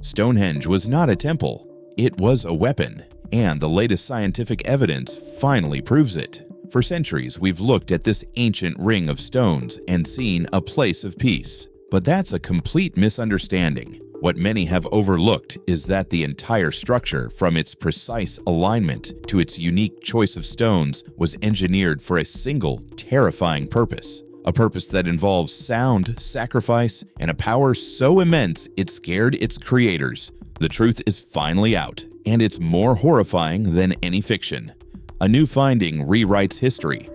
Stonehenge was not a temple, it was a weapon, and the latest scientific evidence finally proves it. For centuries, we've looked at this ancient ring of stones and seen a place of peace. But that's a complete misunderstanding. What many have overlooked is that the entire structure, from its precise alignment to its unique choice of stones, was engineered for a single, terrifying purpose. A purpose that involves sound, sacrifice, and a power so immense it scared its creators. The truth is finally out, and it's more horrifying than any fiction. A new finding rewrites history.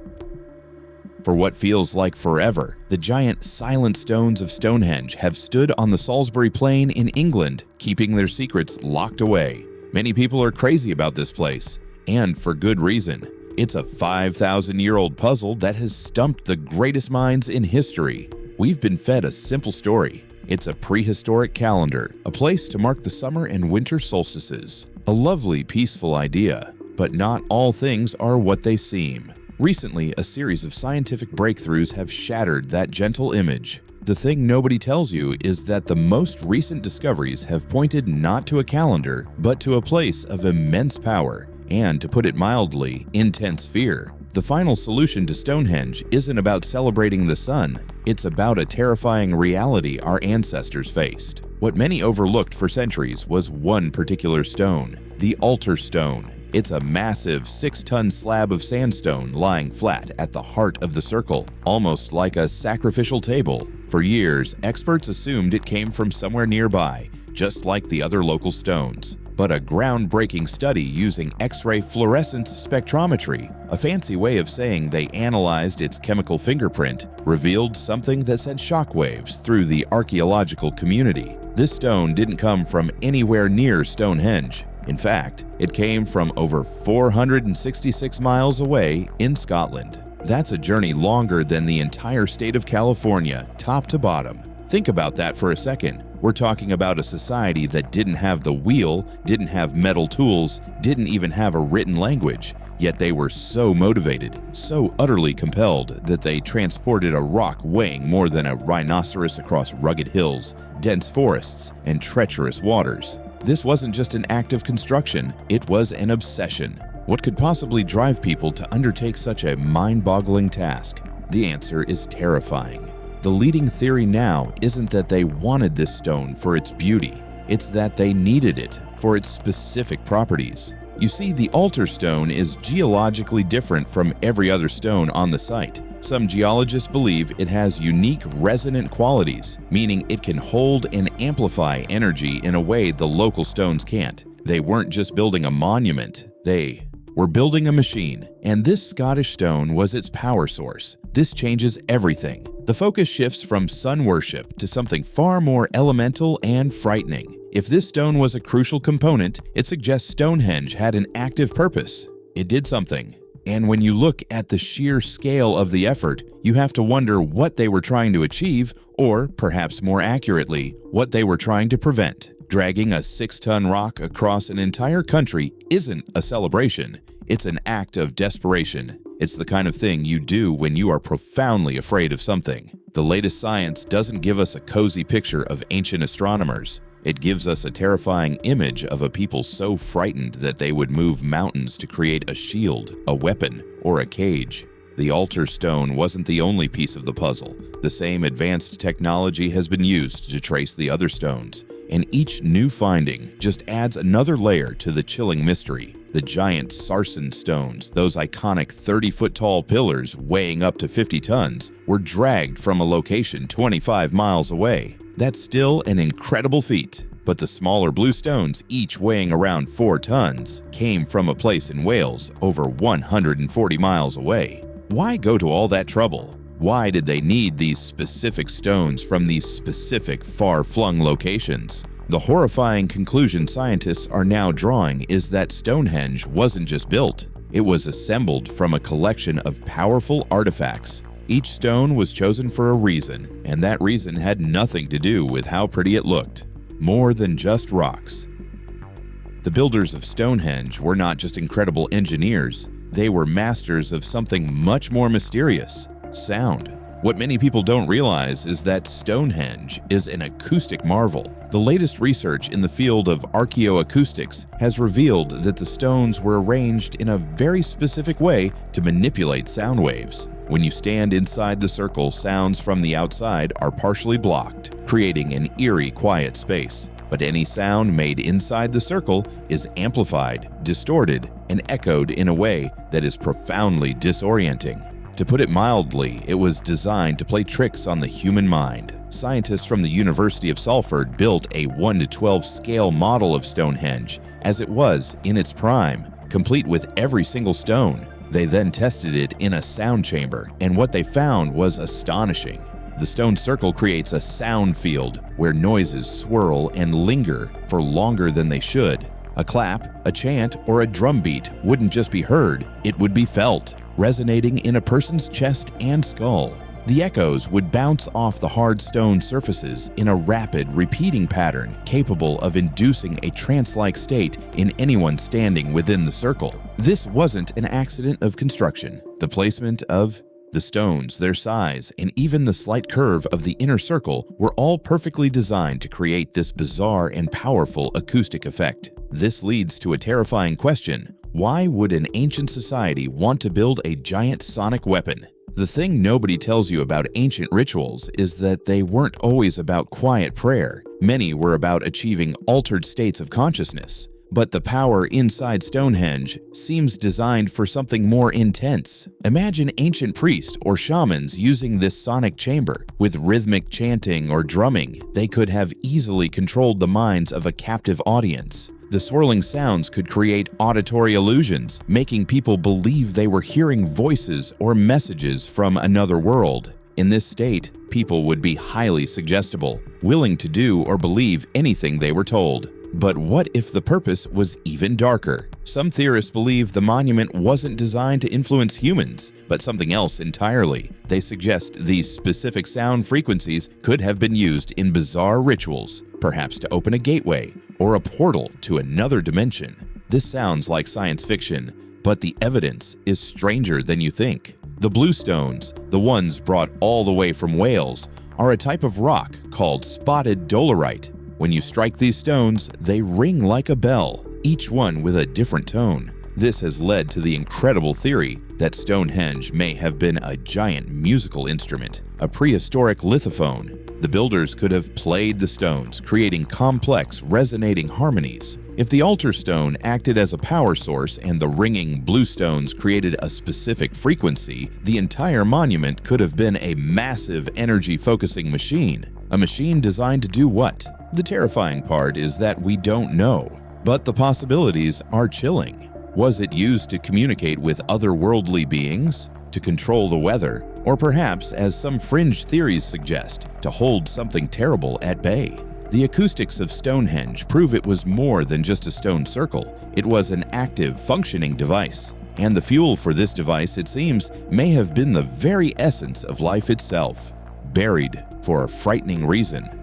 For what feels like forever, the giant silent stones of Stonehenge have stood on the Salisbury Plain in England, keeping their secrets locked away. Many people are crazy about this place, and for good reason. It's a 5,000-year-old puzzle that has stumped the greatest minds in history. We've been fed a simple story. It's a prehistoric calendar, a place to mark the summer and winter solstices. A lovely, peaceful idea, but not all things are what they seem. Recently, a series of scientific breakthroughs have shattered that gentle image. The thing nobody tells you is that the most recent discoveries have pointed not to a calendar, but to a place of immense power, and, to put it mildly, intense fear. The final solution to Stonehenge isn't about celebrating the sun, it's about a terrifying reality our ancestors faced. What many overlooked for centuries was one particular stone, the altar stone. It's a massive 6-ton slab of sandstone lying flat at the heart of the circle, almost like a sacrificial table. For years, experts assumed it came from somewhere nearby, just like the other local stones. But a groundbreaking study using X-ray fluorescence spectrometry, a fancy way of saying they analyzed its chemical fingerprint, revealed something that sent shockwaves through the archaeological community. This stone didn't come from anywhere near Stonehenge. In fact, it came from over 466 miles away in Scotland. That's a journey longer than the entire state of California, top to bottom. Think about that for a second. We're talking about a society that didn't have the wheel, didn't have metal tools, didn't even have a written language. Yet they were so motivated, so utterly compelled, that they transported a rock weighing more than a rhinoceros across rugged hills, dense forests, and treacherous waters. This wasn't just an act of construction, it was an obsession. What could possibly drive people to undertake such a mind-boggling task? The answer is terrifying. The leading theory now isn't that they wanted this stone for its beauty, it's that they needed it for its specific properties. You see, the altar stone is geologically different from every other stone on the site. Some geologists believe it has unique resonant qualities, meaning it can hold and amplify energy in a way the local stones can't. They weren't just building a monument, they were building a machine, and this Scottish stone was its power source. This changes everything. The focus shifts from sun worship to something far more elemental and frightening. If this stone was a crucial component, it suggests Stonehenge had an active purpose. It did something. And when you look at the sheer scale of the effort, you have to wonder what they were trying to achieve, or, perhaps more accurately, what they were trying to prevent. Dragging a 6-ton rock across an entire country isn't a celebration. It's an act of desperation. It's the kind of thing you do when you are profoundly afraid of something. The latest science doesn't give us a cozy picture of ancient astronomers. It gives us a terrifying image of a people so frightened that they would move mountains to create a shield, a weapon, or a cage. The altar stone wasn't the only piece of the puzzle. The same advanced technology has been used to trace the other stones, and each new finding just adds another layer to the chilling mystery. The giant sarsen stones, those iconic 30-foot-tall pillars weighing up to 50 tons, were dragged from a location 25 miles away. That's still an incredible feat, but the smaller blue stones, each weighing around 4 tons, came from a place in Wales over 140 miles away. Why go to all that trouble? Why did they need these specific stones from these specific far-flung locations? The horrifying conclusion scientists are now drawing is that Stonehenge wasn't just built, it was assembled from a collection of powerful artifacts. Each stone was chosen for a reason, and that reason had nothing to do with how pretty it looked. More than just rocks. The builders of Stonehenge were not just incredible engineers, they were masters of something much more mysterious: sound. What many people don't realize is that Stonehenge is an acoustic marvel. The latest research in the field of archaeoacoustics has revealed that the stones were arranged in a very specific way to manipulate sound waves. When you stand inside the circle, sounds from the outside are partially blocked, creating an eerie, quiet space. But any sound made inside the circle is amplified, distorted, and echoed in a way that is profoundly disorienting. To put it mildly, it was designed to play tricks on the human mind. Scientists from the University of Salford built a 1:12 scale model of Stonehenge as it was in its prime, complete with every single stone. They then tested it in a sound chamber, and what they found was astonishing. The stone circle creates a sound field where noises swirl and linger for longer than they should. A clap, a chant, or a drum beat wouldn't just be heard, it would be felt, resonating in a person's chest and skull. The echoes would bounce off the hard stone surfaces in a rapid, repeating pattern capable of inducing a trance-like state in anyone standing within the circle. This wasn't an accident of construction. The placement of the stones, their size, and even the slight curve of the inner circle were all perfectly designed to create this bizarre and powerful acoustic effect. This leads to a terrifying question. Why would an ancient society want to build a giant sonic weapon? The thing nobody tells you about ancient rituals is that they weren't always about quiet prayer. Many were about achieving altered states of consciousness. But the power inside Stonehenge seems designed for something more intense. Imagine ancient priests or shamans using this sonic chamber. With rhythmic chanting or drumming, they could have easily controlled the minds of a captive audience. The swirling sounds could create auditory illusions, making people believe they were hearing voices or messages from another world. In this state, people would be highly suggestible, willing to do or believe anything they were told. But what if the purpose was even darker? Some theorists believe the monument wasn't designed to influence humans, but something else entirely. They suggest these specific sound frequencies could have been used in bizarre rituals, perhaps to open a gateway or a portal to another dimension. This sounds like science fiction, but the evidence is stranger than you think. The blue stones, the ones brought all the way from Wales, are a type of rock called spotted dolerite. When you strike these stones, they ring like a bell, each one with a different tone. This has led to the incredible theory that Stonehenge may have been a giant musical instrument, a prehistoric lithophone. The builders could have played the stones, creating complex, resonating harmonies. If the altar stone acted as a power source and the ringing blue stones created a specific frequency, the entire monument could have been a massive energy-focusing machine. A machine designed to do what? The terrifying part is that we don't know, but the possibilities are chilling. Was it used to communicate with otherworldly beings, to control the weather, or perhaps, as some fringe theories suggest, to hold something terrible at bay? The acoustics of Stonehenge prove it was more than just a stone circle. It was an active, functioning device. And the fuel for this device, it seems, may have been the very essence of life itself, buried for a frightening reason.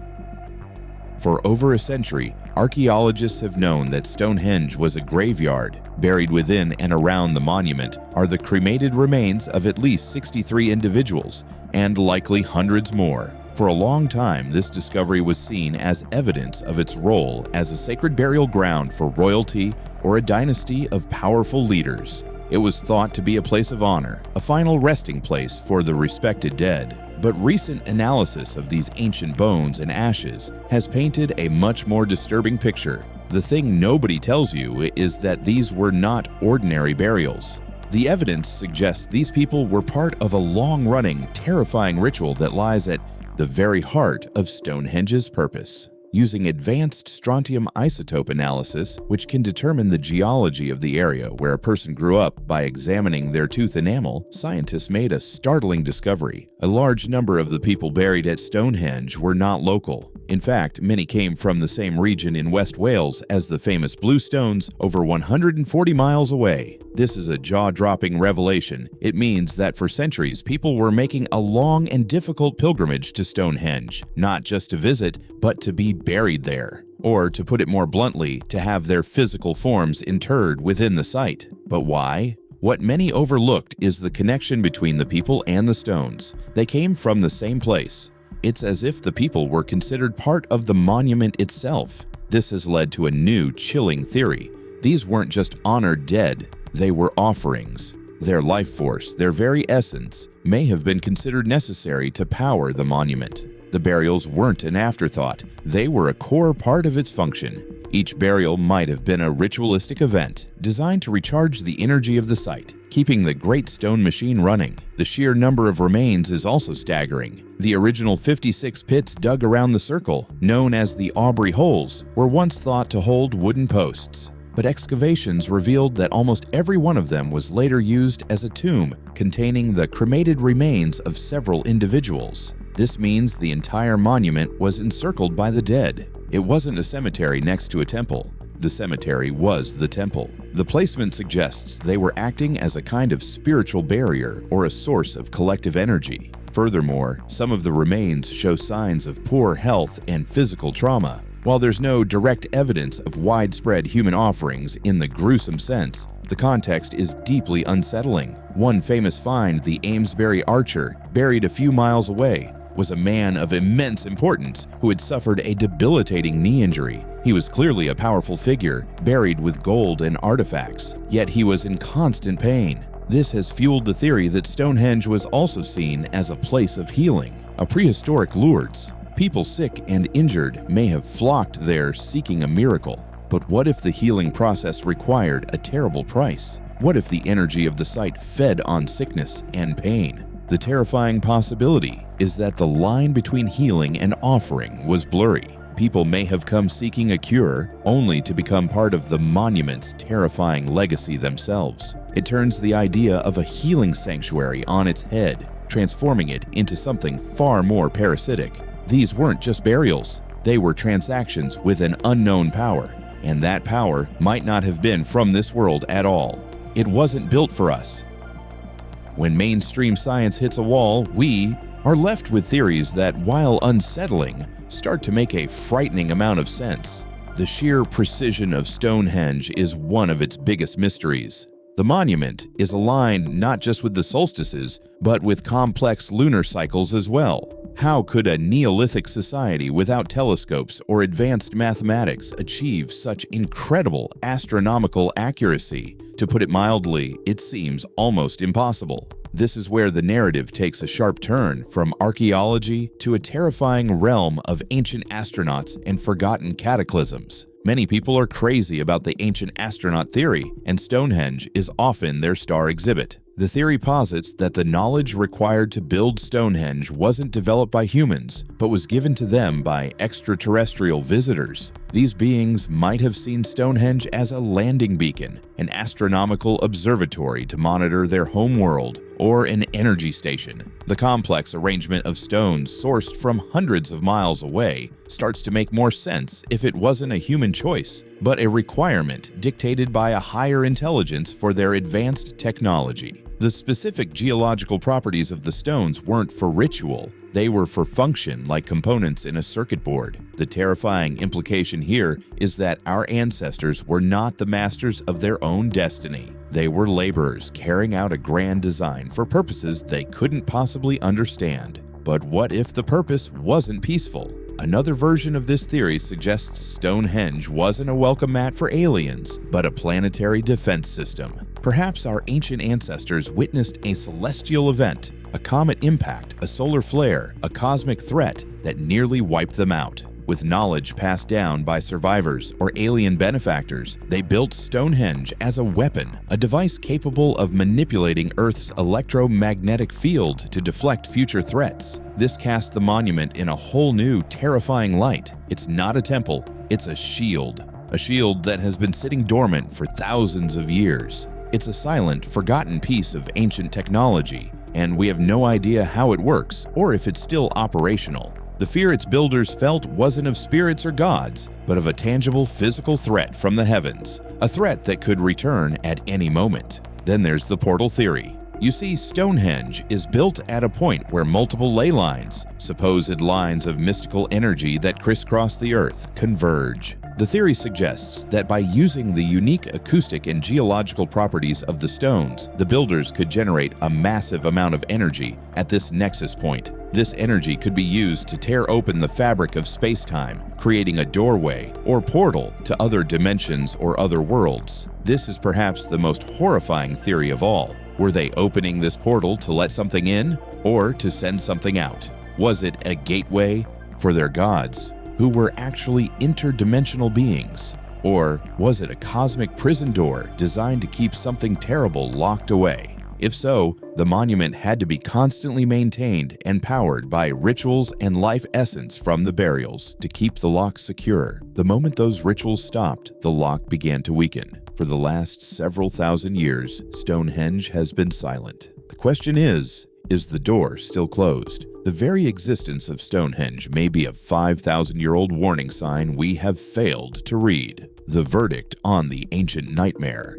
For over a century, archaeologists have known that Stonehenge was a graveyard. Buried within and around the monument are the cremated remains of at least 63 individuals, and likely hundreds more. For a long time, this discovery was seen as evidence of its role as a sacred burial ground for royalty or a dynasty of powerful leaders. It was thought to be a place of honor, a final resting place for the respected dead. But recent analysis of these ancient bones and ashes has painted a much more disturbing picture. The thing nobody tells you is that these were not ordinary burials. The evidence suggests these people were part of a long-running, terrifying ritual that lies at the very heart of Stonehenge's purpose. Using advanced strontium isotope analysis, which can determine the geology of the area where a person grew up by examining their tooth enamel, scientists made a startling discovery. A large number of the people buried at Stonehenge were not local. In fact, many came from the same region in West Wales as the famous Blue Stones, over 140 miles away. This is a jaw-dropping revelation. It means that for centuries, people were making a long and difficult pilgrimage to Stonehenge, not just to visit, but to be buried there. Or, to put it more bluntly, to have their physical forms interred within the site. But why? What many overlooked is the connection between the people and the stones. They came from the same place. It's as if the people were considered part of the monument itself. This has led to a new, chilling theory. These weren't just honored dead, they were offerings. Their life force, their very essence, may have been considered necessary to power the monument. The burials weren't an afterthought, they were a core part of its function. Each burial might have been a ritualistic event designed to recharge the energy of the site, keeping the great stone machine running. The sheer number of remains is also staggering. The original 56 pits dug around the circle, known as the Aubrey Holes, were once thought to hold wooden posts. But excavations revealed that almost every one of them was later used as a tomb containing the cremated remains of several individuals. This means the entire monument was encircled by the dead. It wasn't a cemetery next to a temple. The cemetery was the temple. The placement suggests they were acting as a kind of spiritual barrier or a source of collective energy. Furthermore, some of the remains show signs of poor health and physical trauma. While there's no direct evidence of widespread human offerings in the gruesome sense, the context is deeply unsettling. One famous find, the Amesbury Archer, buried a few miles away, was a man of immense importance who had suffered a debilitating knee injury. He was clearly a powerful figure, buried with gold and artifacts, yet he was in constant pain. This has fueled the theory that Stonehenge was also seen as a place of healing, a prehistoric Lourdes. People sick and injured may have flocked there seeking a miracle. But what if the healing process required a terrible price? What if the energy of the site fed on sickness and pain? The terrifying possibility is that the line between healing and offering was blurry. People may have come seeking a cure, only to become part of the monument's terrifying legacy themselves. It turns the idea of a healing sanctuary on its head, transforming it into something far more parasitic. These weren't just burials, they were transactions with an unknown power, and that power might not have been from this world at all. It wasn't built for us. When mainstream science hits a wall, we are left with theories that, while unsettling, start to make a frightening amount of sense. The sheer precision of Stonehenge is one of its biggest mysteries. The monument is aligned not just with the solstices, but with complex lunar cycles as well. How could a Neolithic society without telescopes or advanced mathematics achieve such incredible astronomical accuracy? To put it mildly, it seems almost impossible. This is where the narrative takes a sharp turn from archaeology to a terrifying realm of ancient astronauts and forgotten cataclysms. Many people are crazy about the ancient astronaut theory, and Stonehenge is often their star exhibit. The theory posits that the knowledge required to build Stonehenge wasn't developed by humans, but was given to them by extraterrestrial visitors. These beings might have seen Stonehenge as a landing beacon, an astronomical observatory to monitor their home world, or an energy station. The complex arrangement of stones sourced from hundreds of miles away starts to make more sense if it wasn't a human choice, but a requirement dictated by a higher intelligence for their advanced technology. The specific geological properties of the stones weren't for ritual, they were for function, like components in a circuit board. The terrifying implication here is that our ancestors were not the masters of their own destiny. They were laborers carrying out a grand design for purposes they couldn't possibly understand. But what if the purpose wasn't peaceful? Another version of this theory suggests Stonehenge wasn't a welcome mat for aliens, but a planetary defense system. Perhaps our ancient ancestors witnessed a celestial event, a comet impact, a solar flare, a cosmic threat that nearly wiped them out. With knowledge passed down by survivors or alien benefactors, they built Stonehenge as a weapon, a device capable of manipulating Earth's electromagnetic field to deflect future threats. This cast the monument in a whole new, terrifying light. It's not a temple, it's a shield that has been sitting dormant for thousands of years. It's a silent, forgotten piece of ancient technology, and we have no idea how it works or if it's still operational. The fear its builders felt wasn't of spirits or gods, but of a tangible physical threat from the heavens, a threat that could return at any moment. Then there's the portal theory. You see, Stonehenge is built at a point where multiple ley lines, supposed lines of mystical energy that crisscross the earth, converge. The theory suggests that by using the unique acoustic and geological properties of the stones, the builders could generate a massive amount of energy at this nexus point. This energy could be used to tear open the fabric of space-time, creating a doorway or portal to other dimensions or other worlds. This is perhaps the most horrifying theory of all. Were they opening this portal to let something in or to send something out? Was it a gateway for their gods, who were actually interdimensional beings? Or was it a cosmic prison door designed to keep something terrible locked away? If so, the monument had to be constantly maintained and powered by rituals and life essence from the burials to keep the lock secure. The moment those rituals stopped, the lock began to weaken. For the last several thousand years, Stonehenge has been silent. The question is the door still closed? The very existence of Stonehenge may be a 5,000-year-old warning sign we have failed to read. The verdict on the ancient nightmare.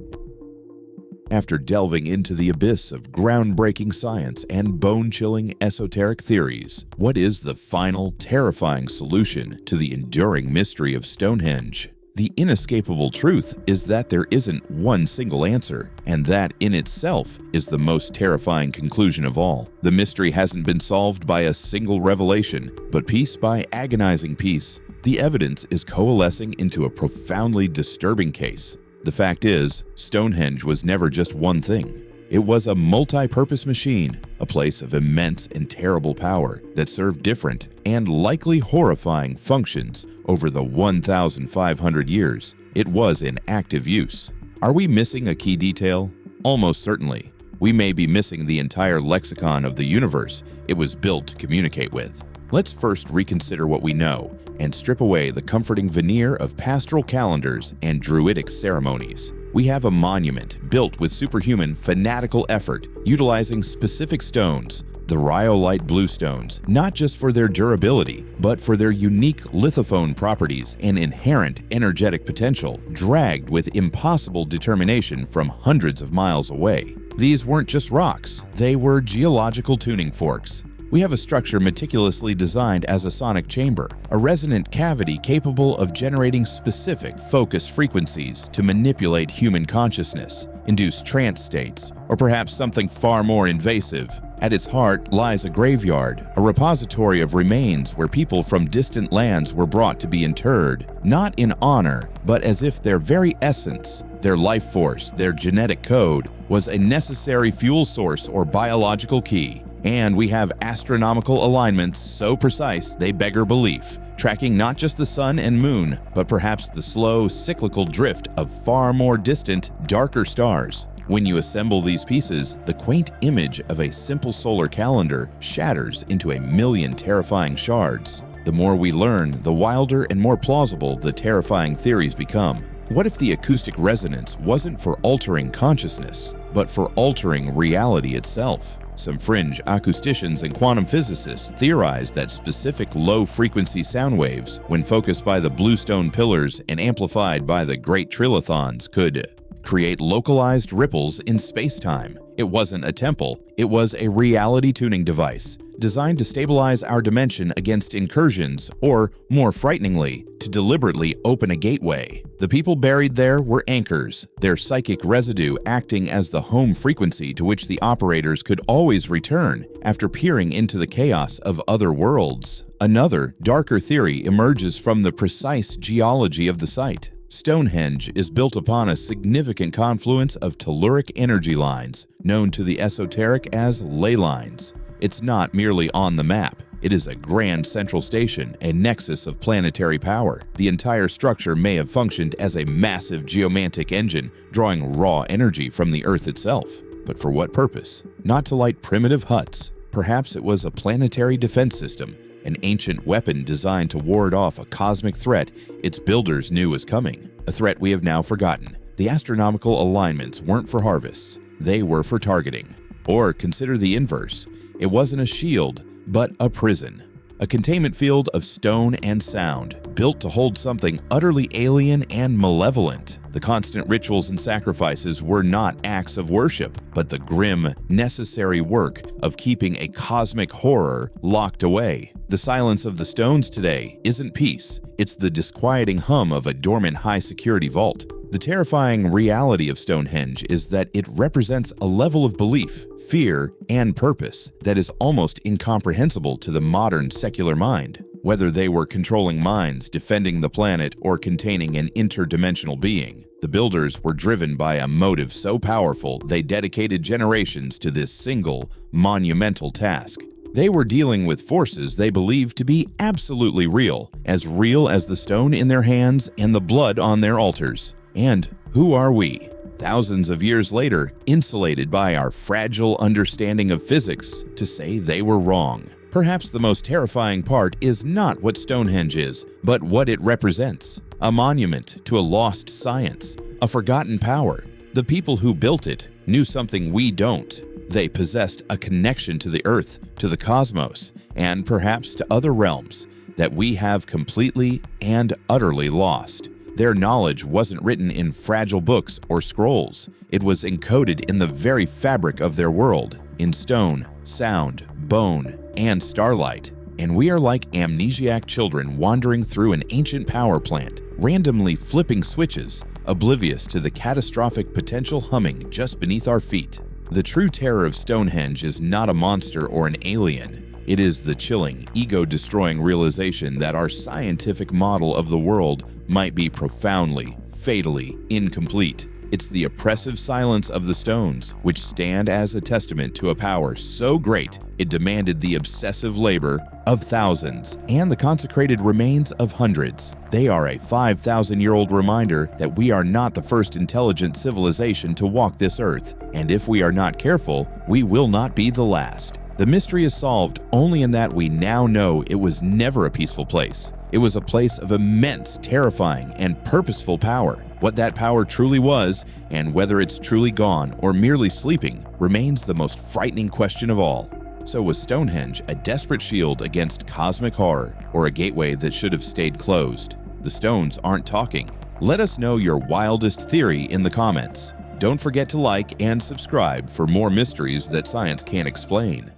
After delving into the abyss of groundbreaking science and bone-chilling esoteric theories, what is the final, terrifying solution to the enduring mystery of Stonehenge? The inescapable truth is that there isn't one single answer, and that in itself is the most terrifying conclusion of all. The mystery hasn't been solved by a single revelation, but piece by agonizing piece, the evidence is coalescing into a profoundly disturbing case. The fact is, Stonehenge was never just one thing. It was a multi-purpose machine, a place of immense and terrible power that served different and likely horrifying functions over the 1,500 years it was in active use. Are we missing a key detail? Almost certainly. We may be missing the entire lexicon of the universe it was built to communicate with. Let's first reconsider what we know and strip away the comforting veneer of pastoral calendars and druidic ceremonies. We have a monument built with superhuman, fanatical effort, utilizing specific stones, the rhyolite bluestones, not just for their durability, but for their unique lithophone properties and inherent energetic potential, dragged with impossible determination from hundreds of miles away. These weren't just rocks, they were geological tuning forks. We have a structure meticulously designed as a sonic chamber, a resonant cavity capable of generating specific focused frequencies to manipulate human consciousness, induce trance states, or perhaps something far more invasive. At its heart lies a graveyard, a repository of remains where people from distant lands were brought to be interred, not in honor, but as if their very essence, their life force, their genetic code, was a necessary fuel source or biological key. And we have astronomical alignments so precise they beggar belief, tracking not just the sun and moon, but perhaps the slow, cyclical drift of far more distant, darker stars. When you assemble these pieces, the quaint image of a simple solar calendar shatters into a million terrifying shards. The more we learn, the wilder and more plausible the terrifying theories become. What if the acoustic resonance wasn't for altering consciousness, but for altering reality itself? Some fringe acousticians and quantum physicists theorize that specific low-frequency sound waves, when focused by the bluestone pillars and amplified by the great trilithons, could create localized ripples in space-time. It wasn't a temple, it was a reality tuning device, designed to stabilize our dimension against incursions, or, more frighteningly, to deliberately open a gateway. The people buried there were anchors, their psychic residue acting as the home frequency to which the operators could always return after peering into the chaos of other worlds. Another, darker theory emerges from the precise geology of the site. Stonehenge is built upon a significant confluence of telluric energy lines, known to the esoteric as ley lines. It's not merely on the map. It is a grand central station, a nexus of planetary power. The entire structure may have functioned as a massive geomantic engine, drawing raw energy from the Earth itself. But for what purpose? Not to light primitive huts. Perhaps it was a planetary defense system, an ancient weapon designed to ward off a cosmic threat its builders knew was coming, a threat we have now forgotten. The astronomical alignments weren't for harvests, they were for targeting. Or consider the inverse. It wasn't a shield, but a prison a containment field of stone and sound, built to hold something utterly alien and malevolent. The constant rituals and sacrifices were not acts of worship, but the grim, necessary work of keeping a cosmic horror locked away. The silence of the stones today isn't peace, it's the disquieting hum of a dormant high-security vault. The terrifying reality of Stonehenge is that it represents a level of belief, fear, and purpose that is almost incomprehensible to the modern secular mind. Whether they were controlling minds, defending the planet, or containing an interdimensional being, the builders were driven by a motive so powerful they dedicated generations to this single, monumental task. They were dealing with forces they believed to be absolutely real as the stone in their hands and the blood on their altars. And who are we, thousands of years later, insulated by our fragile understanding of physics, to say they were wrong? Perhaps the most terrifying part is not what Stonehenge is, but what it represents. A monument to a lost science, a forgotten power. The people who built it knew something we don't. They possessed a connection to the earth, to the cosmos, and perhaps to other realms that we have completely and utterly lost. Their knowledge wasn't written in fragile books or scrolls. It was encoded in the very fabric of their world, in stone, sound, bone, and starlight. And we are like amnesiac children wandering through an ancient power plant, randomly flipping switches, oblivious to the catastrophic potential humming just beneath our feet. The true terror of Stonehenge is not a monster or an alien. It is the chilling, ego-destroying realization that our scientific model of the world might be profoundly, fatally incomplete. It's the oppressive silence of the stones, which stand as a testament to a power so great it demanded the obsessive labor of thousands and the consecrated remains of hundreds. They are a 5,000-year-old reminder that we are not the first intelligent civilization to walk this earth, and if we are not careful, we will not be the last. The mystery is solved only in that we now know it was never a peaceful place. It was a place of immense, terrifying, and purposeful power. What that power truly was, and whether it's truly gone or merely sleeping, remains the most frightening question of all. So was Stonehenge a desperate shield against cosmic horror, or a gateway that should have stayed closed? The stones aren't talking. Let us know your wildest theory in the comments. Don't forget to like and subscribe for more mysteries that science can't explain.